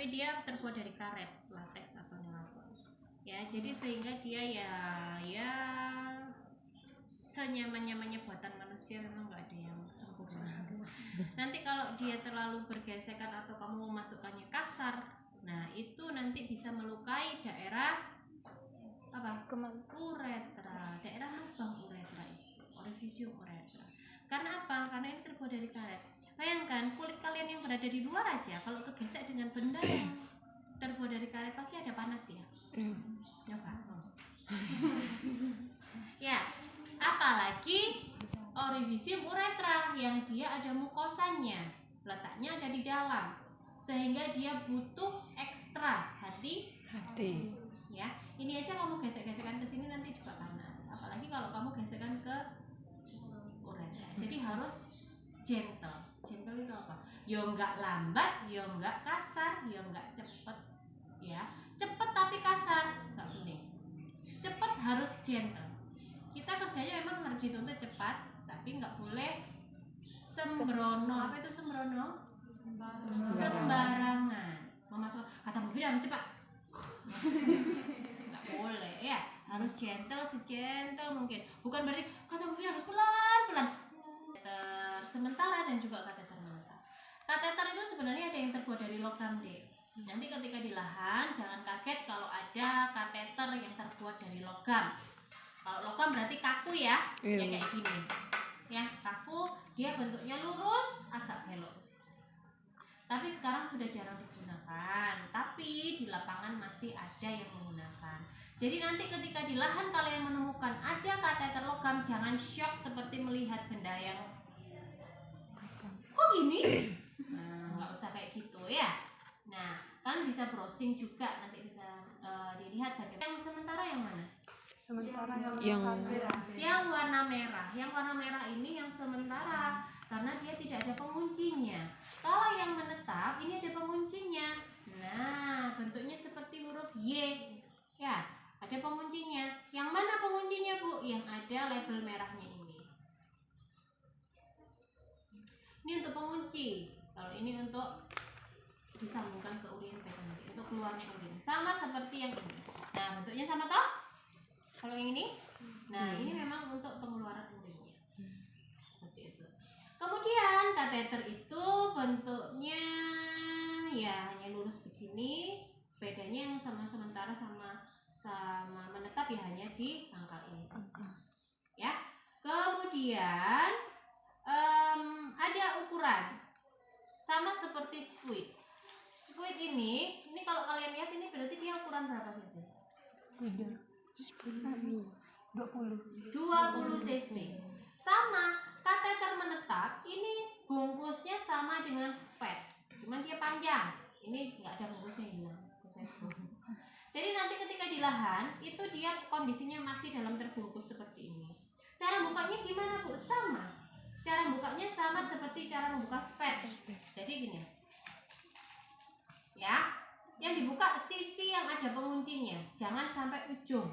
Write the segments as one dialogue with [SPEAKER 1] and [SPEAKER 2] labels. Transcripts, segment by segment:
[SPEAKER 1] tapi dia terbuat dari karet, latex atau nylon. Ya, jadi sehingga dia ya senyaman-nyamannya buatan manusia, memang nggak ada yang sempurna. Nanti kalau dia terlalu bergesekan atau kamu memasukkannya kasar, nah itu nanti bisa melukai daerah apa? Uretra, daerah lubang uretra itu, orifisium uretra. Karena apa? Karena ini terbuat dari karet. Bayangkan kulit kalian yang berada di luar aja, kalau kegesek dengan benda yang terbuat dari karet pasti ada panas ya. Coba. Ya, apalagi orifisium uretra yang dia ada mukosanya, letaknya ada di dalam, sehingga dia butuh ekstra hati. Ya, ini aja kamu gesek-gesekkan ke sini nanti juga panas. Apalagi kalau kamu gesekkan ke uretra. Jadi harus gentle. Gentle itu apa? Ya enggak lambat, ya enggak kasar, ya enggak cepet. Ya, cepet tapi kasar enggak boleh. Cepet harus gentle. Kita kerjanya memang harus dituntut cepat, tapi enggak boleh sembrono. Apa itu sembrono? Sembarangan. Memasuk kata Bu Fida harus cepat. Nggak boleh ya, harus gentle, segentle mungkin. Bukan berarti kata Bu Fida harus pelan-pelan. Kateter sementara dan juga kateter menetap. Kateter itu sebenarnya ada yang terbuat dari logam deh. Nanti ketika di lahan jangan kaget kalau ada kateter yang terbuat dari logam. Kalau logam berarti kaku ya, ya kayak gini. Ya, kaku, dia bentuknya lurus, agak belok. Tapi sekarang sudah jarang digunakan, tapi di lapangan masih ada yang menggunakan. Jadi nanti ketika di lahan kalian menemukan ada kateter logam, jangan shock seperti melihat benda yang kok gini? Nah, nggak usah kayak gitu ya. Nah, kalian bisa browsing juga, nanti bisa dilihat bagaimana. Yang sementara yang mana?
[SPEAKER 2] Sementara
[SPEAKER 1] yang warna merah. Yang warna merah ini yang sementara karena dia tidak ada penguncinya. Kalau yang menetap ini ada penguncinya. Nah, bentuknya seperti huruf Y. Ya, ada penguncinya. Yang mana penguncinya, Bu? Yang ada label merahnya ini. Ini untuk pengunci. Kalau ini untuk disambungkan ke urin nanti, untuk keluarnya urin. Sama seperti yang ini. Nah, bentuknya sama toh? Kalau yang ini, nah ini memang untuk pengeluaran urinnya, seperti itu. Kemudian kateter itu bentuknya ya hanya lurus begini. Bedanya yang sama sementara sama menetap ya hanya di pangkal ini saja. Ya. Kemudian ada ukuran, sama seperti spuit. Spuit ini kalau kalian lihat ini berarti dia ukuran berapa cc?
[SPEAKER 2] 20
[SPEAKER 1] cc. Sama kateter menetap ini bungkusnya sama dengan spet, cuman dia panjang. Ini nggak ada bungkusnya, hilang. Jadi nanti ketika di lahan itu dia kondisinya masih dalam terbungkus seperti ini. Cara bukanya gimana, Bu? Sama. Cara bukanya sama seperti cara membuka spet. Jadi gini ya, yang dibuka sisi yang ada penguncinya, jangan sampai ujung.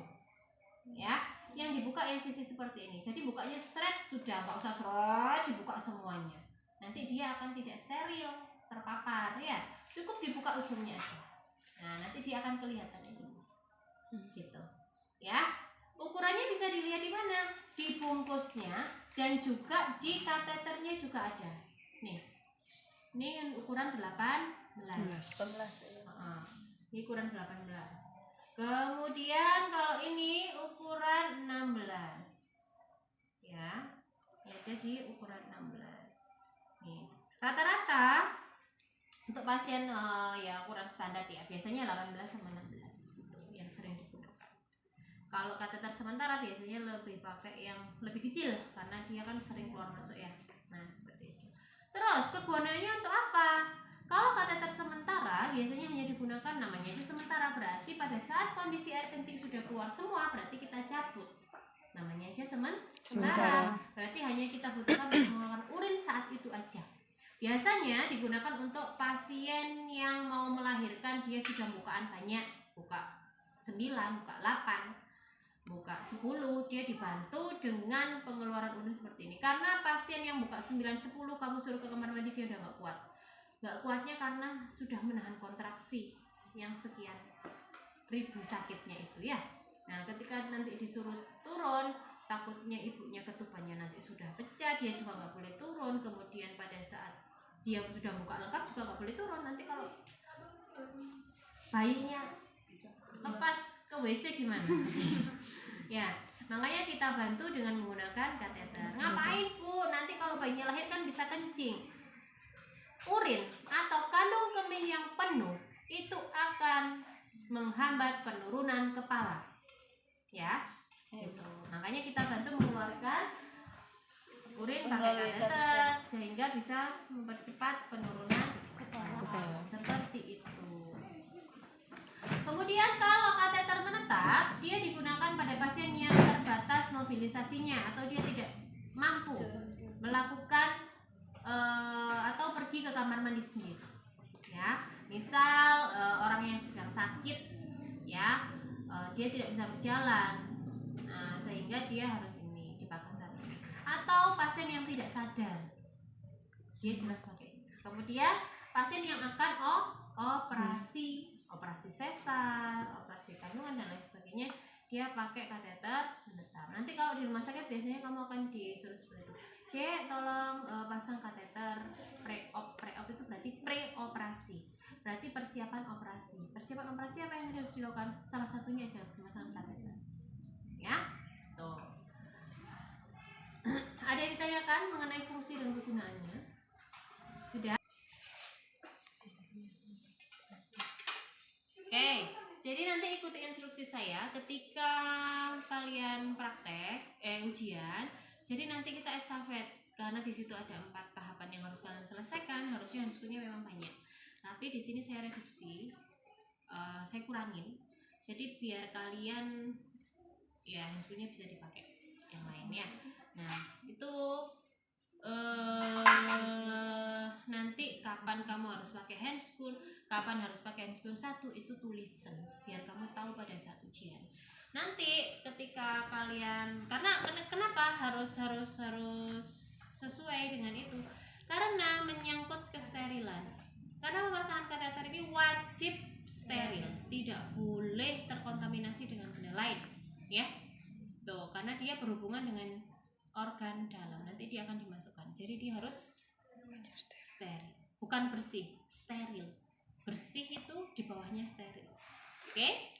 [SPEAKER 1] Ya, yang dibuka yang sisi seperti ini. Jadi bukanya seret sudah, nggak usah seret dibuka semuanya. Nanti dia akan tidak steril, terpapar ya. Cukup dibuka ujungnya aja. Nah, nanti dia akan kelihatan ini. Gitu. Ya. Ukurannya bisa dilihat di mana? Di bungkusnya dan juga di kateternya juga ada. Nih. Ini ukuran 18. Ini ukuran 18. Kemudian kalau ini ukuran 16. Ya. Ini ada di ukuran 16. Nih. Rata-rata untuk pasien ya ukuran standar ya, biasanya 18 sama 16 itu yang sering digunakan. Kalau kateter sementara biasanya lebih pakai yang lebih kecil karena dia kan sering keluar masuk ya. Nah, seperti itu. Terus kegunaannya untuk apa? Kalau kateter sementara biasanya hanya digunakan, namanya aja sementara, berarti pada saat kondisi air kencing sudah keluar semua berarti kita cabut. Namanya aja sementara. Berarti hanya kita butuhkan untuk mengeluarkan urin saat itu aja. Biasanya digunakan untuk pasien yang mau melahirkan, dia sudah bukaan banyak, buka 9, buka 8, buka 10, dia dibantu dengan pengeluaran urin seperti ini. Karena pasien yang buka 9, 10 kamu suruh ke kamar mandi dia udah gak kuat. nggak kuatnya karena sudah menahan kontraksi yang sekian ribu sakitnya itu ya. Nah ketika nanti disuruh turun, takutnya ibunya ketubannya nanti sudah pecah, dia juga nggak boleh turun. Kemudian pada saat dia sudah buka lengkap juga nggak boleh turun. Nanti kalau bayinya lepas ke WC gimana? Ya, makanya kita bantu dengan menggunakan kateter. Ngapain Bu? Nanti kalau bayinya lahir kan bisa kencing. Urin atau kandung kemih yang penuh itu akan menghambat penurunan kepala. Ya, gitu. Makanya kita bantu mengeluarkan urin pakai kateter sehingga bisa mempercepat penurunan kepala. Seperti itu. Kemudian kalau kateter menetap, dia digunakan pada pasien yang terbatas mobilisasinya atau dia tidak mampu melakukan atau pergi ke kamar mandi sendiri. Ya, misal orang yang sedang sakit, ya, dia tidak bisa berjalan, sehingga dia harus ini dipakai sarung. Atau pasien yang tidak sadar, dia jelas pakai ini. Kemudian pasien yang akan operasi sesar, operasi kandungan dan lain sebagainya, dia pakai kateter menetap. Nanti kalau di rumah sakit biasanya kamu akan disuruh seperti itu. Dek, tolong pasang kateter pre-op. Pre-op itu berarti pre-operasi. Berarti persiapan operasi. Persiapan operasi apa yang harus dilakukan? Salah satunya adalah pemasangan kateter. Ya, tuh. Ada yang ditanyakan mengenai fungsi dan kegunaannya? Sudah? Oke, jadi nanti ikuti instruksi saya ketika kalian praktek, ujian. Jadi nanti kita estafet karena di situ ada 4 tahapan yang harus kalian selesaikan. Harusnya handscoonnya memang banyak, tapi di sini saya reduksi, saya kurangin. Jadi biar kalian ya handscoonnya bisa dipakai yang lainnya. Nah itu nanti kapan kamu harus pakai handscoon, kapan harus pakai handscoon 1 itu tulisan biar kamu tahu pada saat ujian. Nanti ketika kalian, karena kenapa harus sesuai dengan itu? Karena menyangkut kesterilan. Karena pemasangan kateter ini wajib steril, tidak boleh terkontaminasi dengan benda lain, ya. Tuh, karena dia berhubungan dengan organ dalam, nanti dia akan dimasukkan. Jadi dia harus steril, bukan bersih, steril. Bersih itu di bawahnya steril. Oke?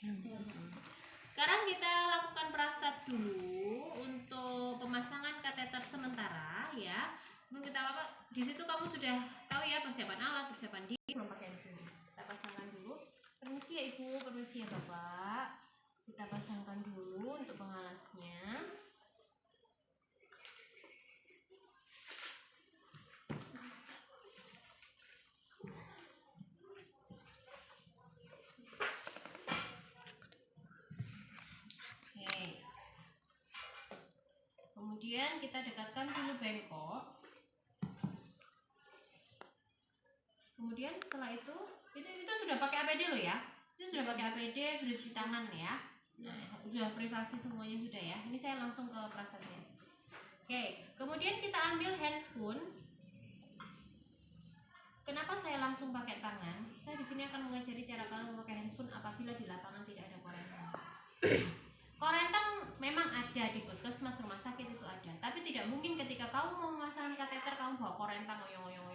[SPEAKER 1] Sekarang kita lakukan prasat dulu untuk pemasangan kateter sementara ya. Sebelum kita apa? Di situ kamu sudah tahu ya persiapan alat, persiapan diri, belum pakai handscoon. Kita pasangkan dulu. Permisi ya Ibu, permisi ya Bapak. Kita pasangkan dulu untuk pengalasnya. Kemudian kita dekatkan dulu bengkok. Kemudian setelah itu sudah pakai APD loh ya. Itu sudah pakai APD, sudah cuci tangan ya. Nah, sudah privasi semuanya sudah ya. Ini saya langsung ke prasatnya. Oke, kemudian kita ambil handscoon. Kenapa saya langsung pakai tangan? Saya di sini akan mengajari cara kalian memakai handscoon apabila di lapangan tidak ada korentang. Korentang memang ada di puskesmas, rumah sakit itu ada, tapi tidak mungkin ketika kamu mau memasang kateter kamu bawa korentang ngoyong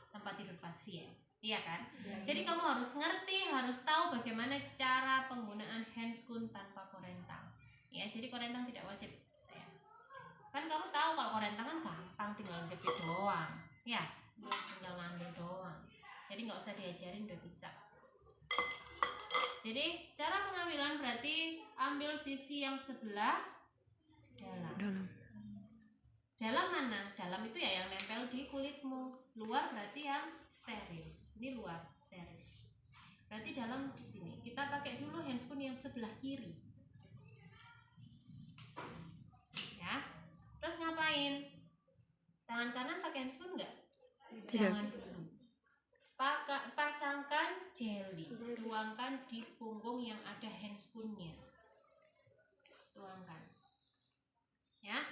[SPEAKER 1] tempat tidur pasien, iya kan? Ya, jadi kamu harus ngerti, harus tahu bagaimana cara penggunaan handscoon tanpa korentang. Ya, jadi korentang tidak wajib. Kan kamu tahu kalau korentang kan gampang, tinggal jepit doang, ya, tinggal ngambil doang. Jadi nggak usah diajarin, udah bisa. Jadi cara pengambilan berarti ambil sisi yang sebelah dalam. Dalam mana? Dalam itu ya yang nempel di kulitmu. Luar berarti yang steril. Ini luar steril. Berarti dalam di sini. Kita pakai dulu handscoon yang sebelah kiri. Ya. Terus ngapain? Tangan kanan pakai handscoon enggak? Jangan dulu. Pasangkan jelly, tuangkan di punggung yang ada handscoonnya, tuangkan ya.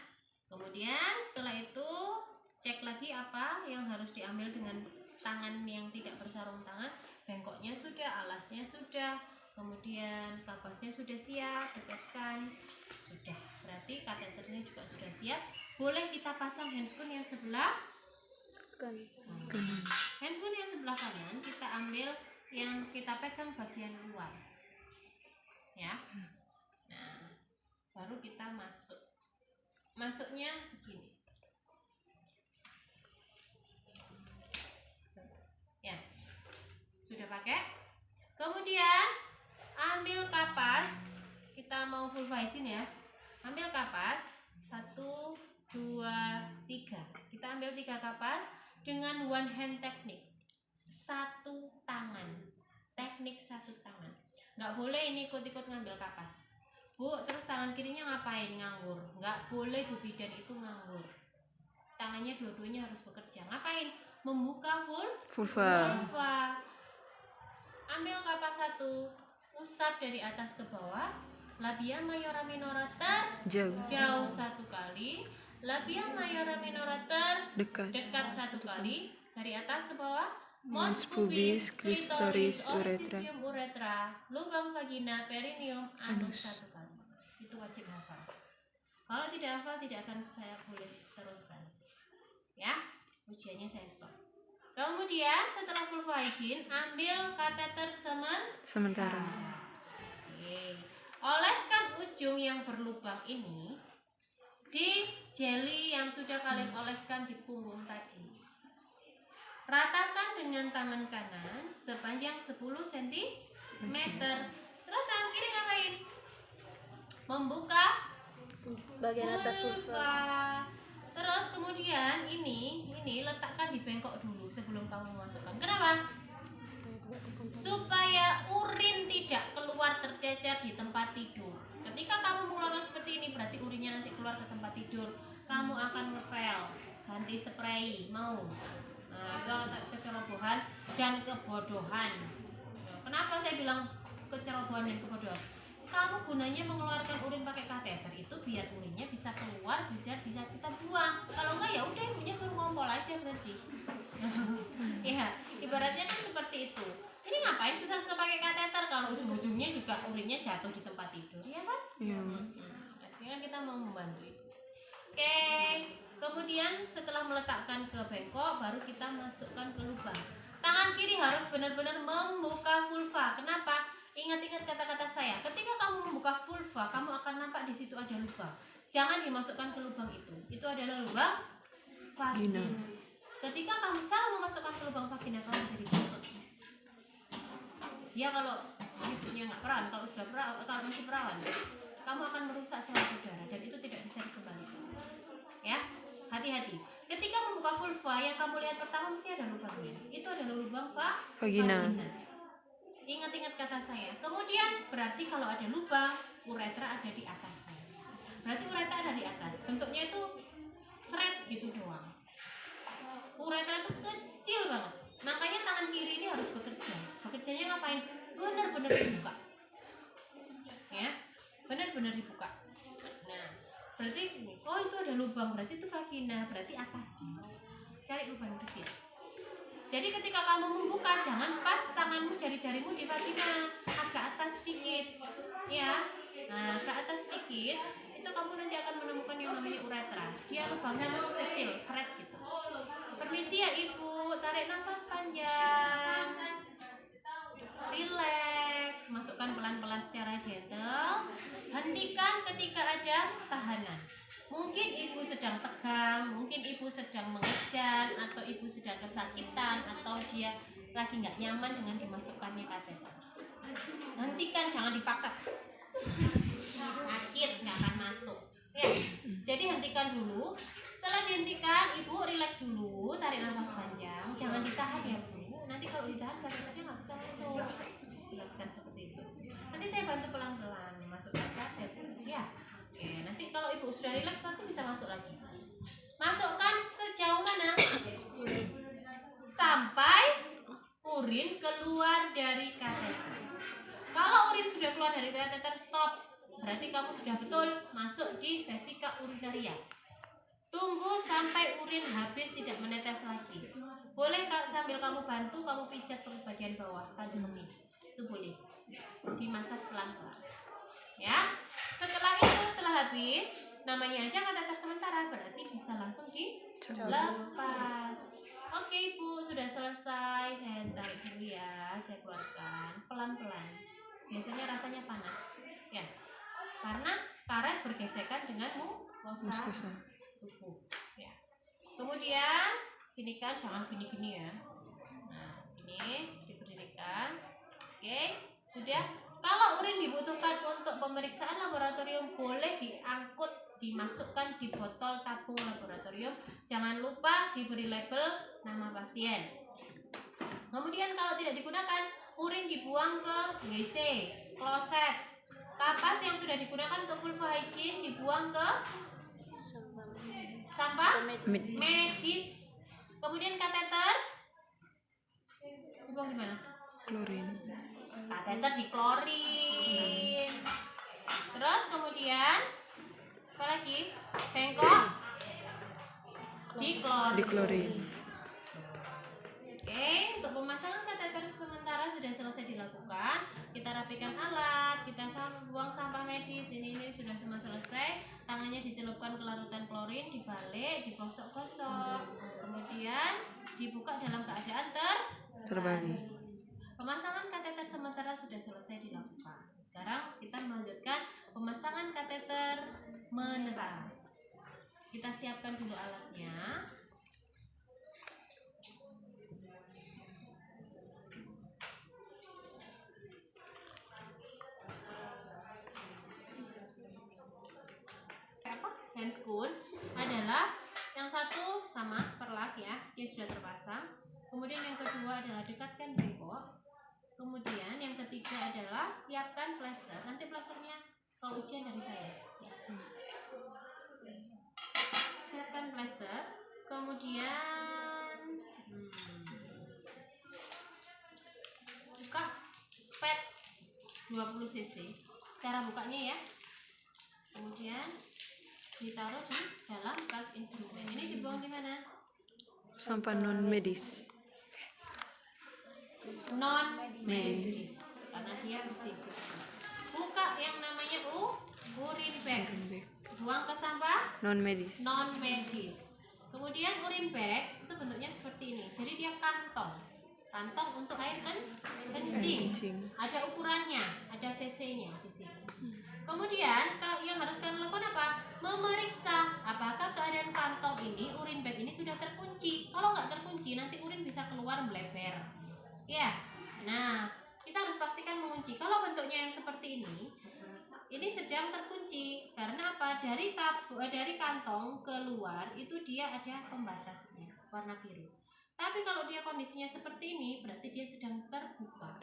[SPEAKER 1] Kemudian setelah itu cek lagi apa yang harus diambil dengan tangan yang tidak bersarung tangan, bengkoknya sudah, alasnya sudah, kemudian kapasnya sudah siap, dekatkan, sudah. Berarti kateternya juga sudah siap. Boleh kita pasang handscoon yang sebelah kanan. Handscoon yang sebelah kanan kita ambil yang kita pegang bagian luar, ya. Nah, baru kita masuknya begini. Ya, sudah pakai. Kemudian ambil kapas, kita mau vulva hygiene ya. Ambil kapas 1, 2, 3. Kita ambil 3 kapas dengan one hand teknik, 1 tangan, teknik 1 tangan. Nggak boleh ini ikut-ikut ngambil kapas, Bu, terus tangan kirinya ngapain? Nganggur. Nggak boleh Bu bidan itu nganggur. Tangannya dua-duanya harus bekerja. Ngapain? Membuka vulva. Ambil kapas 1, usap dari atas ke bawah. Labia mayora minora jauh 1 kali. Labia mayora minora dekat 1 kali. Dari atas ke bawah. Mons pubis, klitoris, uretra, lubang vagina, perineum, anus 1 kali. Itu wajib hafal. Kalau tidak hafal tidak akan saya boleh teruskan. Ya, ujiannya saya stop. Kemudian setelah vulva hygiene, ambil kateter sementara. Oke. Oleskan ujung yang berlubang ini di jeli yang sudah kalian oleskan di punggung tadi. Ratakan dengan tangan kanan sepanjang 10 cm. Terus tangan kiri ngapain? Membuka bagian atas vulva. Terus kemudian ini letakkan di bengkok dulu sebelum kamu memasukkan. Kenapa? Supaya urin tidak keluar tercecer di tempat tidur. Ketika kamu mengeluarkan seperti ini, berarti urinnya nanti keluar ke tempat tidur. Kamu akan ngepel, ganti spray, mau. Nah, itu kecerobohan dan kebodohan. Kenapa saya bilang kecerobohan dan kebodohan? Kamu gunanya mengeluarkan urin pakai kateter itu biar urinnya bisa keluar, bisa kita buang. Kalau enggak ya udah ibunya suruh ngompol aja berarti. Ya, ibaratnya kan seperti itu. Jadi ngapain susah-susah pakai kateter kalau ujung-ujungnya juga urinnya jatuh di tempat tidur, ya kan? Iya. Artinya kita mau membantu itu. Oke. Kemudian setelah meletakkan ke bengkok, baru kita masukkan ke lubang. Tangan kiri harus benar-benar membuka vulva. Kenapa? Ingat-ingat kata-kata saya. Ketika kamu membuka vulva, kamu akan nampak di situ ada lubang. Jangan dimasukkan ke lubang itu. Itu adalah lubang vagina. Ketika kamu salah memasukkan ke lubang vagina, kamu bisa dituntut. Ya kalau ibunya nggak perawan, kalau masih perawan, kamu akan merusak saluran udara dan itu tidak bisa dikembalikan. Ya, hati-hati. Ketika membuka vulva, yang kamu lihat pertama mesti ada lubangnya. Itu adalah lubang vagina. Ingat-ingat kata saya. Kemudian berarti kalau ada lubang, uretra ada di atasnya. Berarti uretra ada di atas. Bentuknya itu seret gitu doang. Uretra itu kecil banget. Makanya tangan kiri ini harus bekerja. Bekerjanya ngapain? Benar-benar dibuka. Ya, benar-benar dibuka. Nah, berarti oh itu ada lubang, berarti itu vagina, berarti atasnya. Cari lubang kecil. Jadi ketika kamu membuka, jangan pas tanganmu jari-jarimu di vagina, agak atas sedikit, ya. Nah, ke atas sedikit, itu kamu nanti akan menemukan yang namanya uretra. Dia lubangnya kecil, seret gitu. Permisi ya Ibu, tarik nafas panjang, relax, masukkan pelan-pelan secara gentle. Hentikan ketika ada tahanan. Mungkin ibu sedang tegang, mungkin ibu sedang mengejar, atau ibu sedang kesakitan, atau dia lagi nggak nyaman dengan dimasukkannya kateter. Hentikan, jangan dipaksa. Sakit, nggak akan masuk. Ya, jadi hentikan dulu. Setelah dihentikan, ibu relax dulu, tarik nafas panjang, jangan ditahan ya Bu. Nanti kalau ditahan kateternya nggak bisa masuk. Jelaskan seperti itu. Nanti saya bantu pelan-pelan masukkan kateter. Ya. Oke, nanti kalau ibu sudah rileks pasti bisa masuk lagi. Masukkan sejauh mana? Sampai urin keluar dari kateter. Kalau urin sudah keluar dari kateter, stop. Berarti kamu sudah betul masuk di vesika urinaria. Tunggu sampai urin habis tidak menetes lagi. Boleh sambil kamu bantu, kamu pijat ke bagian bawah kandung kemih. Itu boleh. Dimasas pelan-pelan. Ya. Setelah itu, setelah habis, namanya aja kateter sementara, berarti bisa langsung dilepas. Oke Ibu, sudah selesai. Saya tarik dulu ya, saya keluarkan pelan-pelan. Biasanya rasanya panas. Ya. Karena karet bergesekan dengan mukosa tubuh. Ya. Kemudian gini kan, jangan gini-gini ya. Nah, ini diberdirikan. Oke, sudah. Kalau urin dibutuhkan untuk pemeriksaan laboratorium, boleh diangkut, dimasukkan di botol tabung laboratorium. Jangan lupa diberi label nama pasien. Kemudian kalau tidak digunakan, urin dibuang ke WC, kloset. Kapas yang sudah digunakan untuk vulva hygiene dibuang ke sampah medis. Kemudian kateter dibuang di mana?
[SPEAKER 2] Klorin.
[SPEAKER 1] Kateter diklorin. Terus kemudian apa lagi? Bengkok diklorin. Oke, untuk pemasangan kateter sementara sudah selesai dilakukan. Kita rapikan alat, kita buang sampah medis. Ini sudah semua selesai. Tangannya dicelupkan ke larutan klorin, dibalik, digosok-gosok. Kemudian dibuka dalam keadaan terbalik. Pemasangan kateter sementara sudah selesai dilakukan. Sekarang kita melanjutkan pemasangan kateter menetap. Kita siapkan dulu alatnya. Handscoon adalah yang satu sama perlak ya, dia sudah terpasang. Kemudian yang kedua adalah dekatkan bengkok. Kemudian yang ketiga adalah siapkan plester. Nanti plasternya kalau ujian dari saya ya. Siapkan plester. Kemudian buka spet 20 cc. Cara bukanya ya. Kemudian ditaruh di dalam bak instrumen. Ini dibuang di mana?
[SPEAKER 2] Sampah non medis.
[SPEAKER 1] Non medis. Karena dia bersih. Buka yang namanya urin bag. Buang ke sampah
[SPEAKER 2] Non medis.
[SPEAKER 1] Non medis. Kemudian urin bag itu bentuknya seperti ini. Jadi dia kantong. Kantong untuk air kencing. Ada ukurannya, ada cc-nya di sini. Kemudian yang harus kalian lakukan apa? Memeriksa apakah keadaan kantong ini, urin bag ini sudah terkunci. Kalau nggak terkunci, nanti urin bisa keluar bleber. Ya, nah kita harus pastikan mengunci. Kalau bentuknya yang seperti ini sedang terkunci. Karena apa? Dari kantong keluar itu dia ada pembatasnya, warna biru. Tapi kalau dia kondisinya seperti ini, berarti dia sedang terbuka.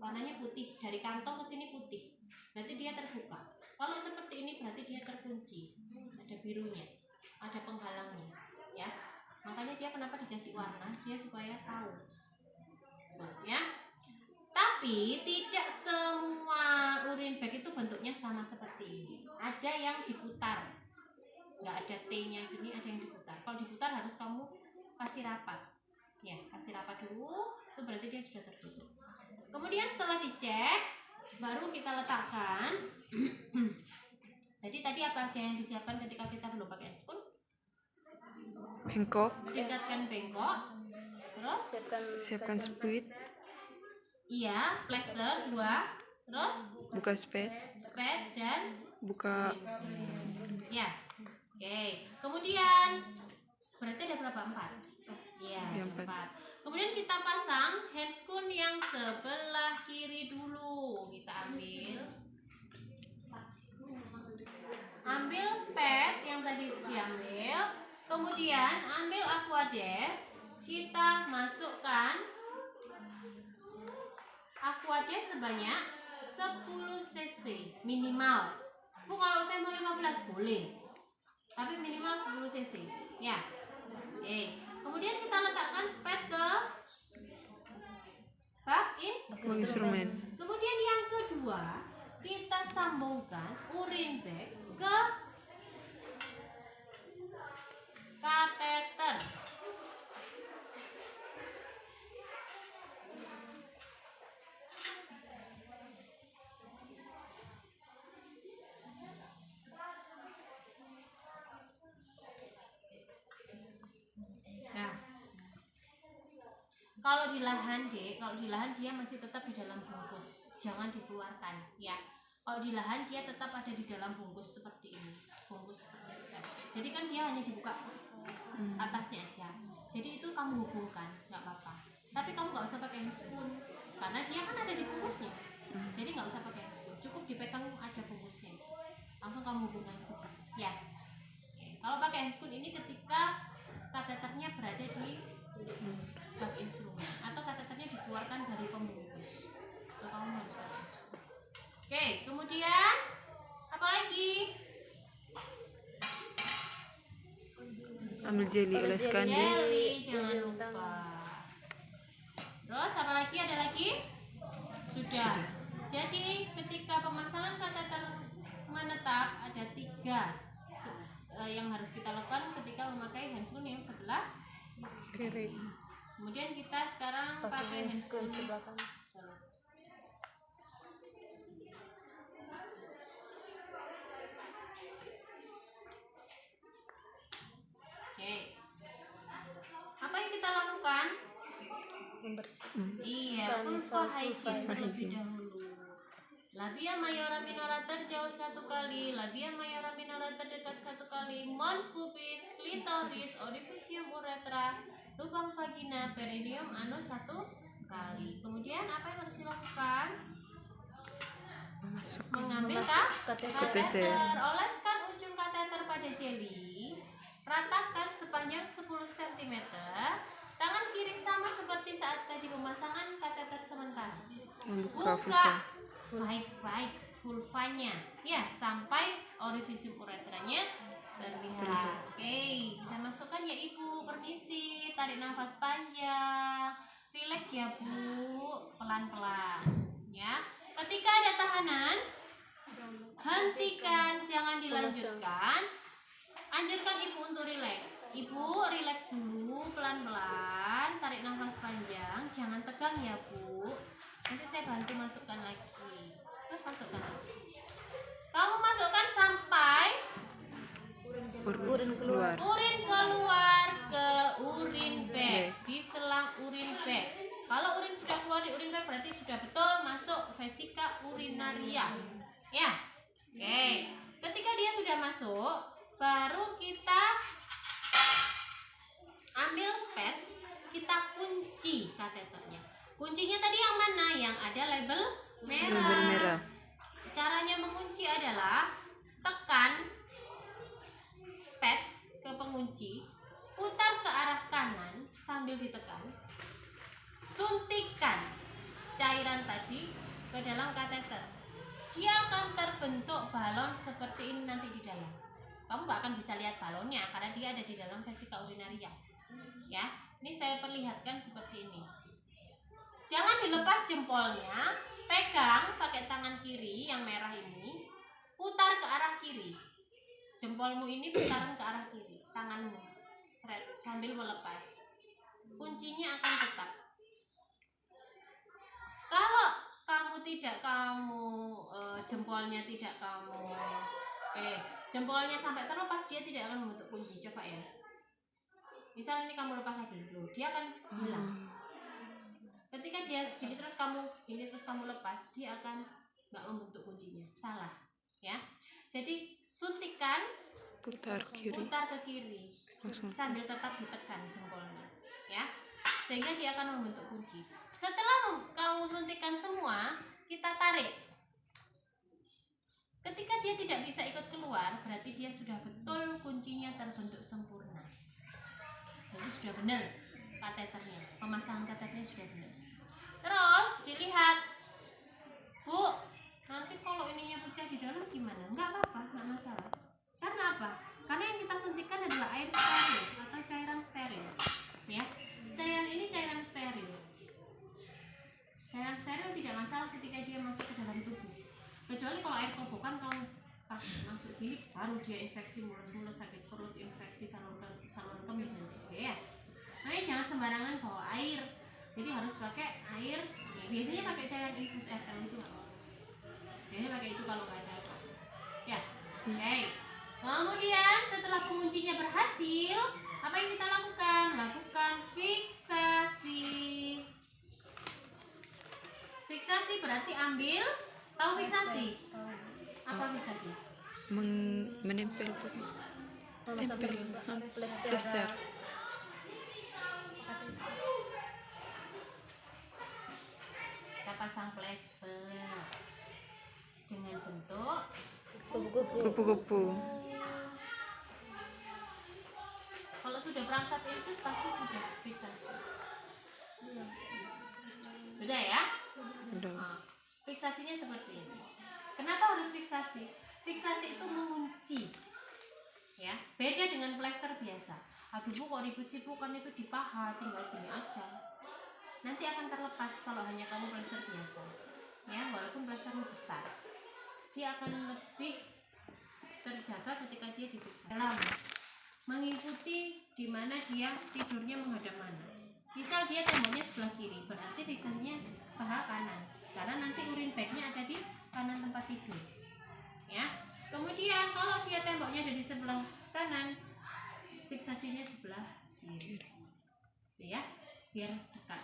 [SPEAKER 1] Warnanya putih, dari kantong ke sini putih, berarti dia terbuka. Kalau seperti ini berarti dia terkunci, ada birunya, ada penghalangnya, ya. Makanya dia kenapa dikasih warna, dia supaya tahu, ya. Tapi tidak semua urin bag itu bentuknya sama seperti ini. Ada yang diputar, nggak ada T-nya gini, ada yang diputar. Kalau diputar harus kamu kasih rapat, ya, kasih rapat dulu, itu berarti dia sudah tertutup. Kemudian setelah dicek, baru kita letakkan. Jadi tadi apa aja yang disiapkan ketika kita belum pakai handscoon?
[SPEAKER 2] Bengkok.
[SPEAKER 1] Dekatkan bengkok. Terus
[SPEAKER 2] Siapkan spit.
[SPEAKER 1] Iya, plester 2. Terus
[SPEAKER 2] Buka spet
[SPEAKER 1] dan
[SPEAKER 2] buka.
[SPEAKER 1] Ya. Oke. Kemudian berarti ada berapa? 4. Iya, 4. Kemudian kita pasang handscoon yang sebelah kiri dulu. Kita ambil spet yang tadi diambil. Kemudian ambil aquades. Kita masukkan aquades sebanyak 10 cc minimal. Bu, kalau saya mau 15 boleh, tapi minimal 10 cc ya. Oke. Kemudian kita letakkan spet ke bak instrumen. Kemudian yang kedua, kita sambungkan urin bag ke kateter. Kalau di lahan dia masih tetap di dalam bungkus, jangan dikeluarkan ya. Kalau di lahan dia tetap ada di dalam bungkus seperti ini, bungkus seperti ini. Jadi kan dia hanya dibuka atasnya aja. Jadi itu kamu hubungkan, nggak apa-apa. Tapi kamu nggak usah pakai handscoon karena dia kan ada di bungkusnya. Jadi nggak usah pakai handscoon, cukup dipegang ada bungkusnya. Langsung kamu hubungkan ya. Oke. Kalau pakai handscoon ini ketika kateternya berada di bak instrumen atau kateternya dikeluarkan dari pembungkus, itu kamu harus pakai handscoon. Oke, kemudian apa lagi?
[SPEAKER 2] Ambil jeli, oleskan di
[SPEAKER 1] Jeli, jangan lupa. Terus apa lagi? Ada lagi? Sudah. Jadi ketika pemasangan kateter menetap ada 3 yang harus kita lakukan ketika memakai handscoon yang sebelah
[SPEAKER 2] kiri.
[SPEAKER 1] Kemudian kita sekarang pakai handscoon
[SPEAKER 3] sebelah kanan.
[SPEAKER 1] Oke. Apa yang kita lakukan?
[SPEAKER 3] Membersihkan.
[SPEAKER 1] Iya, vulva hygiene terlebih dahulu. Labia mayora minora terjauh 1 kali, labia mayora minora terdekat 1 kali, mons pubis, klitoris, orificium uretra, lubang vagina, perineum, anus 1 kali. Kemudian apa yang harus dilakukan? Mengambil kateter, oleskan ujung kateter pada jeli, ratakan sepanjang 10 cm. Tangan kiri sama seperti saat tadi pemasangan kateter sementara.
[SPEAKER 2] Membuka vulva.
[SPEAKER 1] Buka baik-baik vulvanya ya sampai orificium uretranya terlihat. Oke, bisa masukkan ya Ibu. Permisi, tarik nafas panjang, rileks ya Bu, pelan-pelan ya. Ketika ada tahanan, hentikan, jangan dilanjutkan. Anjurkan Ibu untuk rileks. Ibu rileks dulu, pelan-pelan, tarik nafas panjang, jangan tegang ya Bu. Nanti saya bantu masukkan lagi. Terus masukkan lagi. Kamu masukkan sampai
[SPEAKER 2] Urin keluar.
[SPEAKER 1] urin keluar ke urin bag, di selang urin bag. Kalau urin sudah keluar di urin bag berarti sudah betul masuk vesika urinaria. Ya. Oke. Ketika dia sudah masuk, baru kita ambil spet, kita kunci kateternya. Kuncinya tadi yang mana? Yang ada label merah.
[SPEAKER 2] Label merah.
[SPEAKER 1] Caranya mengunci adalah tekan spet ke pengunci, putar ke arah kanan sambil ditekan, suntikan cairan tadi ke dalam kateter. Dia akan terbentuk balon seperti ini nanti di dalam. Kamu nggak akan bisa lihat balonnya karena dia ada di dalam vesika urinaria. Ya, ini saya perlihatkan seperti ini. Jangan dilepas jempolnya, pegang pakai tangan kiri yang merah ini, putar ke arah kiri. Jempolmu ini putaran ke arah kiri, tanganmu sambil melepas. Kuncinya akan tetap. Kalau jempolnya tidak kamu jempolnya sampai terlepas, dia tidak akan membentuk kunci. Coba ya. Misal ini kamu lepas lagi, dia akan hilang. Ketika dia gini terus kamu lepas, dia akan nggak membentuk kuncinya. Salah, ya. Jadi suntikan,
[SPEAKER 2] Putar kiri.
[SPEAKER 1] putar ke kiri, sambil tetap ditekan jempolnya, ya, sehingga dia akan membentuk kunci. Setelah kamu suntikan semua, kita tarik. Ketika dia tidak bisa ikut keluar, berarti dia sudah betul kuncinya terbentuk sempurna. Jadi sudah benar kateternya, pemasangan kateternya sudah benar. Terus dilihat, Bu, nanti kalau ininya pecah di dalam gimana? Enggak apa-apa, enggak masalah. Karena apa? Karena yang kita suntikan adalah air steril atau cairan steril, ya. Cairan ini cairan steril. Cairan steril tidak masalah ketika dia masuk ke dalam tubuh. Kecuali kalau air kobokan kamu masuk gini, baru dia infeksi mulus-mulus, sakit perut, infeksi saluran kemih nanti, ya. Makanya jangan sembarangan bawa air. Jadi harus pakai air. Ya, biasanya pakai cairan infus RL itu nggak apa-apa. Biasanya pakai itu kalau nggak ada apa. Ya, oke. Kemudian setelah penguncinya berhasil, apa yang kita lakukan? Lakukan fiksasi. Fiksasi berarti ambil. Tahu fiksasi? Apa fiksasi?
[SPEAKER 2] Menempel pakai tempel. Plester.
[SPEAKER 1] Kita pasang plester dengan bentuk
[SPEAKER 2] Kupu-kupu.
[SPEAKER 1] kalau sudah perangkat infus pasti sudah fiksasi. Udah ya?
[SPEAKER 2] Udah.
[SPEAKER 1] Nah, fiksasinya seperti ini. Kenapa harus fiksasi? Fiksasi itu mengunci. Ya, beda dengan plester biasa. Aduh bu, kok ribet sih bu, kan itu dipahat, tinggal gini aja. Nanti akan terlepas kalau hanya kamu plester biasa. Ya, walaupun plestermu besar, dia akan lebih terjaga ketika dia difiksasi. Dalam mengikuti di mana dia tidurnya menghadap mana. Misal dia temboknya sebelah kiri, berarti fiksasinya paha kanan, karena nanti urin bagnya ada di kanan tempat tidur. Ya. Kemudian kalau dia temboknya ada di sebelah kanan, fiksasinya sebelah kiri. Ya, biar dekat.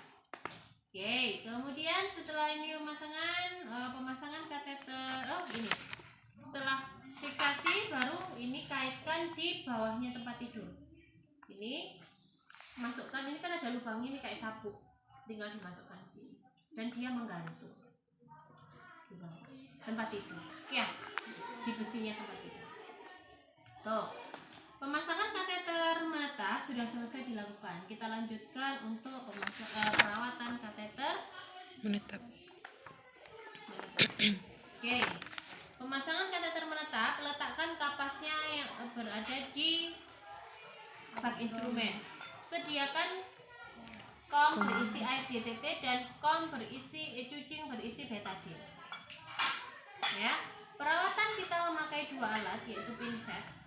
[SPEAKER 1] Oke, kemudian setelah ini pemasangan kateter. Oh, ini. Setelah fiksasi baru ini kaitkan di bawahnya tempat tidur. Ini masukkan, ini kan ada lubang ini kayak sabuk. Tinggal dimasukkan sini dan dia menggantung lubang tempat tidur. Ya, di besinya tempat tidur. Tuh. Pemasangan kateter menetap sudah selesai dilakukan. Kita lanjutkan untuk perawatan kateter
[SPEAKER 2] Menetap.
[SPEAKER 1] Oke. Pemasangan kateter menetap, letakkan kapasnya yang berada di bak instrumen. Sediakan kom berisi air DTT dan kom berisi cucing berisi betadine. Ya. Perawatan kita memakai dua alat yaitu pinset.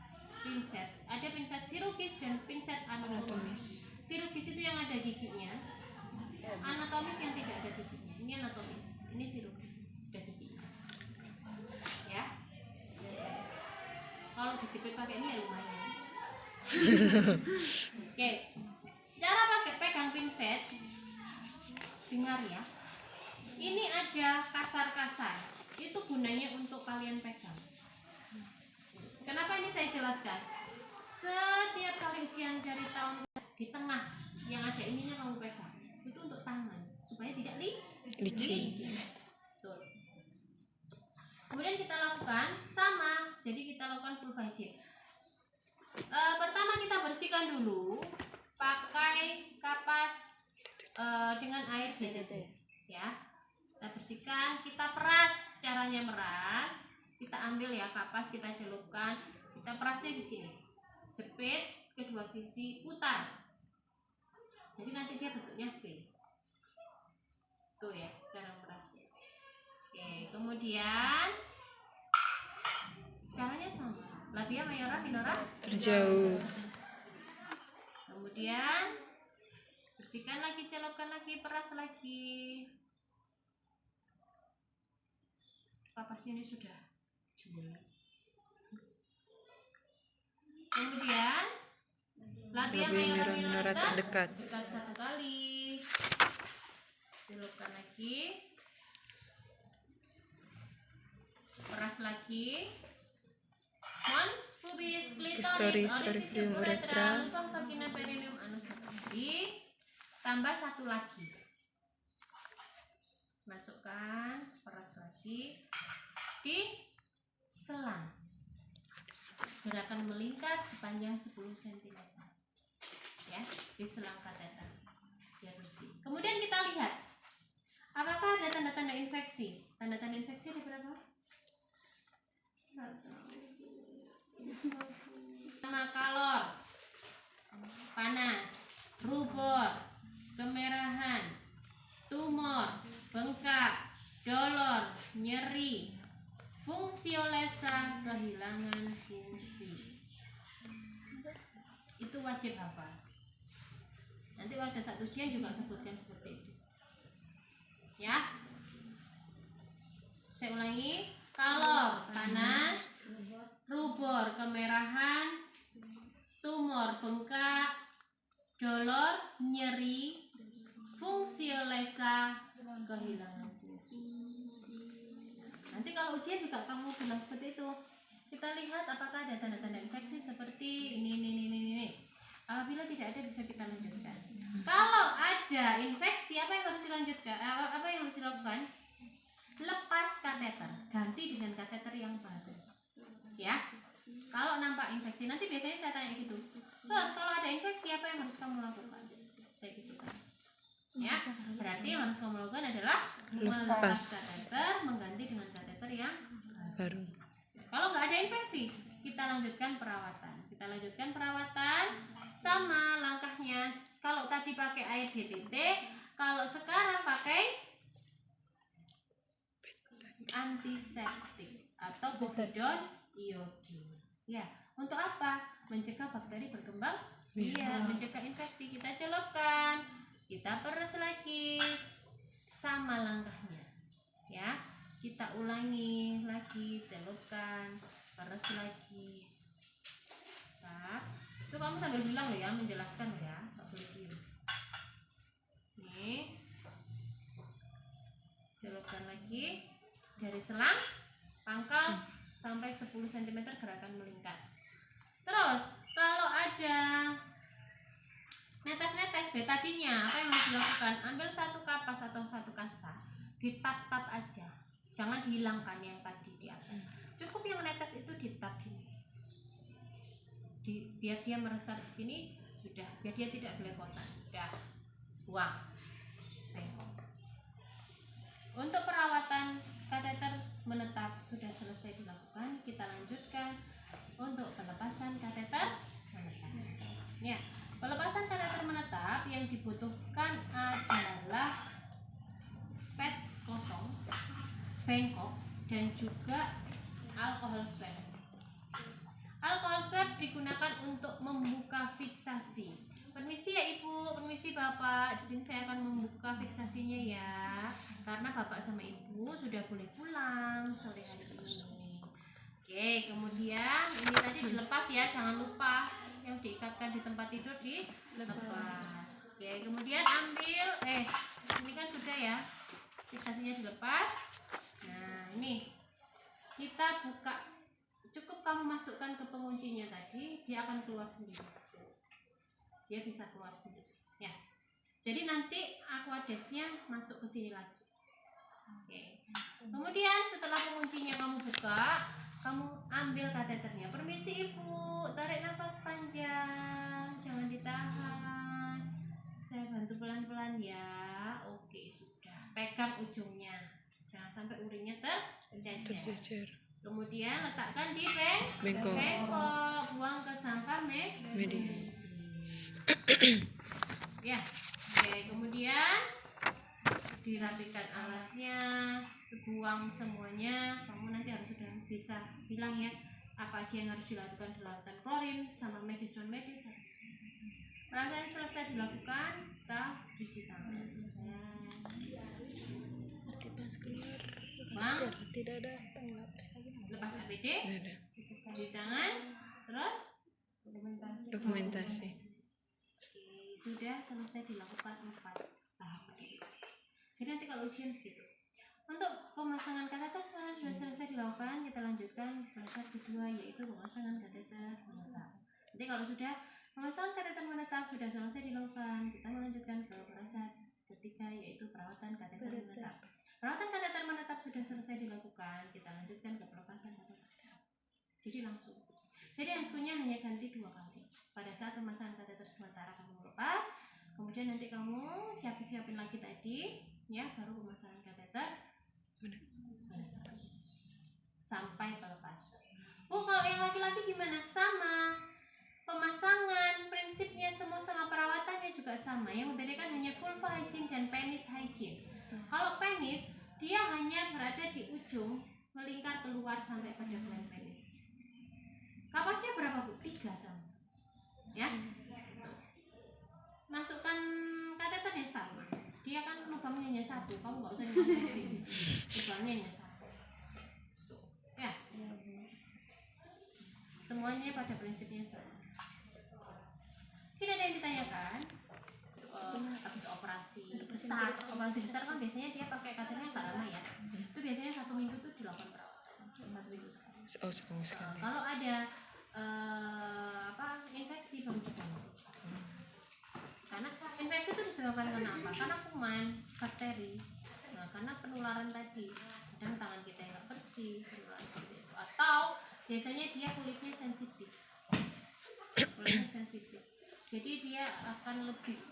[SPEAKER 1] Ada pinset chirurgis dan pinset anatomis. Chirurgis itu yang ada giginya. Anatomis yang tidak ada giginya. Ini anatomis, ini chirurgis sudah giginya. Ya. Kalau dijepit pakai ini ya lumayan. Oke. Cara pegang pinset. Dengar ya. Ini ada kasar-kasar. Itu gunanya untuk kalian pegang. Kenapa ini saya jelaskan? Setiap kali ujian dari tahun di tengah yang ada ininya kamu pegang, itu untuk tangan supaya tidak licin. Betul. Kemudian kita lakukan sama, jadi kita lakukan full hygiene. Pertama kita bersihkan dulu pakai kapas dengan air DTT, ya. Kita bersihkan, kita peras. Caranya meras. Kita ambil ya kapas, kita celupkan, kita perasnya begini, jepit kedua sisi, putar, jadi nanti dia bentuknya V. Tuh ya cara merasnya. Oke, kemudian caranya sama, labia mayora minora
[SPEAKER 2] Terjauh.
[SPEAKER 1] Kemudian bersihkan lagi, celupkan lagi, peras lagi. Kapasnya ini sudah jumlah. Kemudian labia mayora minora
[SPEAKER 2] terdekat.
[SPEAKER 1] dekat satu kali, celupkan lagi, peras lagi. Mons pubis clitoris orificium uretra lubang vagina perineum anus secundus, tambah satu lagi, masukkan, peras lagi di selang. Gerakan melingkar sepanjang 10 cm. Ya, di selang kateter. Biar bersih. Kemudian kita lihat apakah ada tanda-tanda infeksi. Tanda-tanda infeksi ada berapa? Sama kalor, panas, rubor, kemerahan, tumor, bengkak, dolor, nyeri, fungsiolesa, kehilangan fungsi. Itu wajib hafal. Nanti pada saat ujian juga sebutkan seperti itu. Ya. Saya ulangi. Kalor, panas, rubor, kemerahan, tumor, bengkak, dolor, nyeri, Fungsiolesa kehilangan fungsi. Nanti kalau ujian juga kamu bilang seperti itu. Kita lihat apakah ada tanda-tanda infeksi seperti ini. Apabila tidak ada bisa kita lanjutkan. Kalau ada infeksi, apa yang harus dilanjutkan? Apa yang harus dilakukan? Lepas kateter, ganti dengan kateter yang baru. Ya. Kalau nampak infeksi, nanti biasanya saya tanya gitu. Terus kalau ada infeksi, apa yang harus kamu lakukan? Saya gitu kan. Ya, berarti yang harus kamu lakukan adalah melepas kateter, mengganti dengan kateter yang
[SPEAKER 2] Baru.
[SPEAKER 1] kalau nggak ada infeksi, kita lanjutkan perawatan. Sama langkahnya. Kalau tadi pakai air DTT, kalau sekarang pakai antiseptik atau povidone iodine. Ya, untuk apa? Mencegah bakteri berkembang. Iya, mencegah infeksi. Kita celupkan, kita peres lagi. Sama langkahnya. Ya, kita ulangi lagi, celupkan, peres lagi. Itu kamu sambil bilang loh ya, menjelaskan loh ya, nggak boleh diem. Nih, celupkan lagi dari selang pangkal sampai 10 cm gerakan melingkar. Terus kalau ada netes-netes betadinnya, apa yang harus dilakukan? Ambil satu kapas atau satu kasa, ditap-tap aja, jangan dihilangkan yang tadi di atas. Cukup yang netes itu ditap gini, biar dia meresap di sini, sudah, biar dia tidak belepotan. Udah, buang, bengkok. Untuk perawatan kateter menetap sudah selesai dilakukan, kita lanjutkan untuk pelepasan kateter menetap. Ya, pelepasan kateter menetap yang dibutuhkan adalah spet kosong, bengkok, dan juga alkohol swab. Alkohol swab digunakan untuk membuka fiksasi. Permisi ya Ibu, permisi Bapak. Di sini saya akan membuka fiksasinya ya. Karena Bapak sama Ibu sudah boleh pulang sore hari ini. Oke, kemudian ini tadi dilepas ya, jangan lupa yang diikatkan di tempat tidur dilepas. Oke, kemudian ambil ini kan sudah ya. Fiksasinya dilepas. Nah, ini kita buka. Cukup kamu masukkan ke penguncinya tadi, dia akan keluar sendiri. Dia bisa keluar sendiri. Ya. Jadi nanti aquadesnya masuk ke sini lagi. Oke. Kemudian setelah penguncinya kamu buka, kamu ambil kateternya. Permisi Ibu, tarik nafas panjang, jangan ditahan. Saya bantu pelan-pelan ya. Oke, sudah. Pegang ujungnya. Jangan sampai urinnya tercecer. Kemudian letakkan di bengkok, buang ke sampah medis. Ya, oke. Kemudian dirapikan alatnya, buang semuanya. Kamu nanti harus sudah bisa bilang ya apa aja yang harus dilakukan klorin sama medis non medis. Perasaan selesai dilakukan, kita cuci tangan.
[SPEAKER 3] Pas keluar
[SPEAKER 1] Bang,
[SPEAKER 3] tidak ada pengelap.
[SPEAKER 1] lepas APD,
[SPEAKER 2] Ada.
[SPEAKER 1] cuci tangan, terus
[SPEAKER 2] Dokumentasi.
[SPEAKER 1] Oke, sudah selesai dilakukan 4 tahap. Jadi nanti kalau ujian begitu. Untuk pemasangan kateter sudah selesai dilakukan, kita lanjutkan proses kedua yaitu pemasangan kateter menetap. Nanti kalau sudah pemasangan kateter menetap sudah selesai dilakukan, kita melanjutkan ke proses ketiga yaitu perawatan kateter menetap. Perawatan kateter menetap sudah selesai dilakukan, kita lanjutkan ke pelepasan kateter. Jadi langsung. Jadi handsconya hanya ganti 2 kali. Pada saat pemasangan kateter sementara kamu lepas, kemudian nanti kamu siapin lagi tadi, ya baru pemasangan kateter menetap. Sampai pelepasan. Bu, kalau yang laki-laki gimana? Sama. Pemasangan prinsipnya semua sama perawatannya juga sama. Yang membedakan hanya vulva hygiene dan penis hygiene. Kalau penis, dia hanya berada di ujung, melingkar keluar sampai pada gland penis. Kapasnya berapa Bu? 3 sama. Ya. Masukkan kateternya sama. Dia kan lubangnya hanya 1. Kamu nggak usah ngomongin. Lubangnya hanya 1. Ya. Semuanya pada prinsipnya sama. Mungkin ada yang ditanyakan? habis operasi besar. Operasi besar kan biasanya dia pakai katetnya nggak lama ya. Itu biasanya 1 minggu tuh dilakukan perawatan. 1 minggu sekali.
[SPEAKER 2] Oh, 1 minggu sekali.
[SPEAKER 1] Kalau ada infeksi baru diganti. Karena infeksi itu disebabkan karena apa? Karena kuman, bakteri. Nah, karena penularan tadi, kadang tangan kita yang nggak bersih, penularan seperti itu. Atau biasanya dia kulitnya sensitif. Jadi dia akan lebih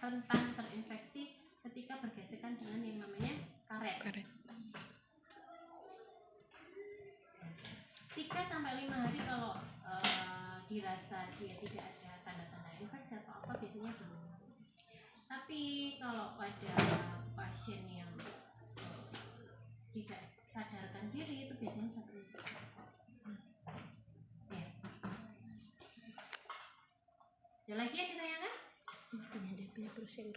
[SPEAKER 1] rentan terinfeksi ketika bergesekan dengan yang namanya karet. 3-5 hari kalau dirasa dia tidak ada tanda-tanda infeksi atau apa, biasanya belum. Tapi kalau pada pasien yang tidak sadarkan diri itu biasanya 1 minggu. Ya. Ada lagi yang ditanyakan?
[SPEAKER 3] Intinya dia punya prosedur